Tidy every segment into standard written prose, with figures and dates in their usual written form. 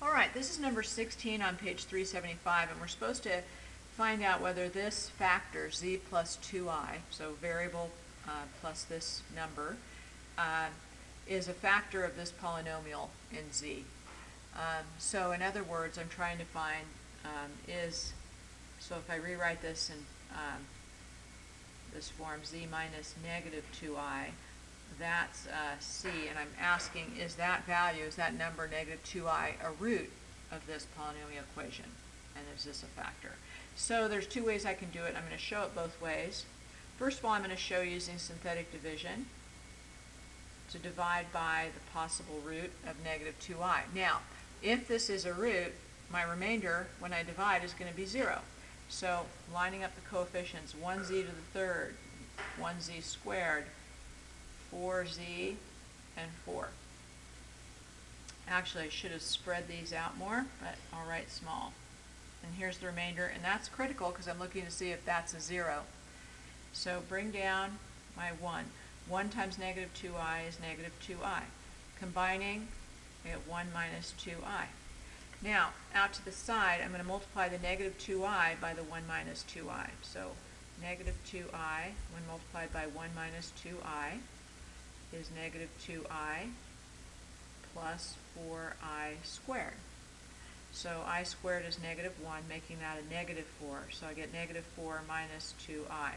All right, this is number 16 on page 375, and we're supposed to find out whether this factor, z plus 2i, so variable plus this number, is a factor of this polynomial in z. So in other words, I'm trying to find so if I rewrite this in this form, z minus negative 2i, that's c, and I'm asking, is that value, is that number negative 2i a root of this polynomial equation, and is this a factor? So there's two ways I can do it. I'm going to show it both ways. First of all, I'm going to show using synthetic division to divide by the possible root of negative 2i. Now, if this is a root, my remainder, when I divide, is going to be 0. So lining up the coefficients, 1z to the third, 1z squared, 4z, and 4. Actually, I should have spread these out more, but I'll write small. And here's the remainder, and that's critical because I'm looking to see if that's a 0. So bring down my 1. 1 times negative 2i is negative 2i. Combining, I get 1 minus 2i. Now, out to the side, I'm going to multiply the negative 2i by the 1 minus 2i. So negative 2i, when multiplied by 1 minus 2i, is negative 2i plus 4i squared. So I squared is negative 1, making that a negative 4. So I get negative 4 minus 2i.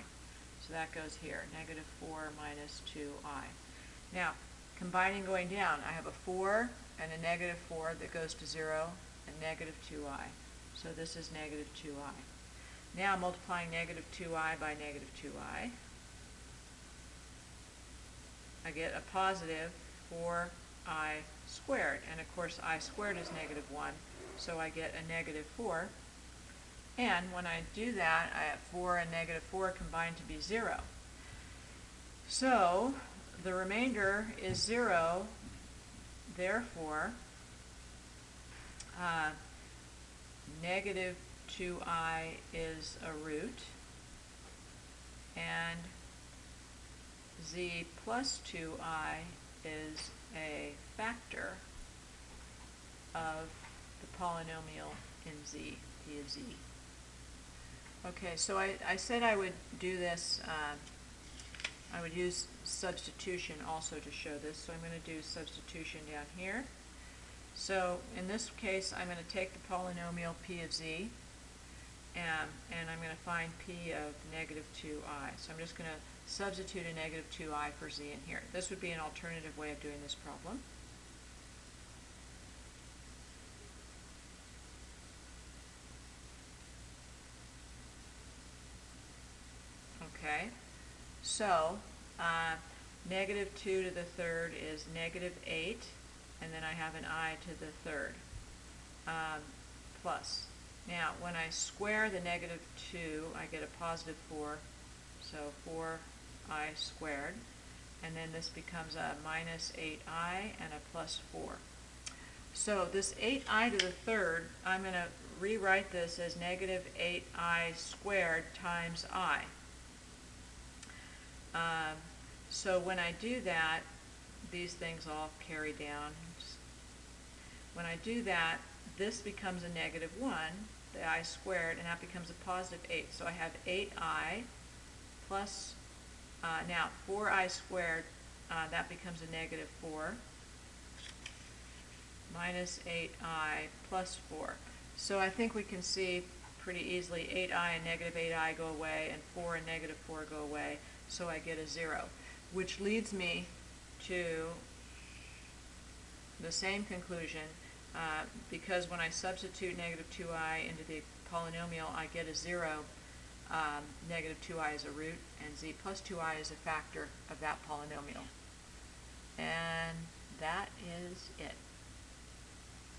So that goes here, negative 4 minus 2i. Now, combining going down, I have a 4 and a negative 4 that goes to 0, and negative 2i. So this is negative 2i. Now multiplying negative 2i by negative 2i, I get a positive 4i squared. And of course I squared is negative 1, so I get a negative 4. And when I do that, I have 4 and negative 4 combined to be 0. So the remainder is 0, therefore negative 2i is a root, and z plus 2i is a factor of the polynomial in z, p of z. Okay, so I said I would do this, I would use substitution also to show this, so I'm going to do substitution down here. So in this case, I'm going to take the polynomial p of z, and I'm going to find p of negative 2i. So I'm just going to substitute a negative 2i for z in here. This would be an alternative way of doing this problem. Okay, so negative 2 to the third is negative 8, and then I have an I to the third, plus. Now, when I square the negative 2, I get a positive 4, so 4i squared, and then this becomes a minus 8i and a plus 4. So this 8i to the third, I'm going to rewrite this as negative 8i squared times I. So when I do that, these things all carry down. When I do that, this becomes a negative 1, the I squared, and that becomes a positive 8. So I have 8i plus, now 4i squared, that becomes a negative 4, minus 8i plus 4. So I think we can see pretty easily 8i and negative 8i go away, and 4 and negative 4 go away. So I get a 0, which leads me to the same conclusion, because when I substitute negative 2i into the polynomial, I get a 0. Negative 2i is a root, and z plus 2i is a factor of that polynomial. And that is it.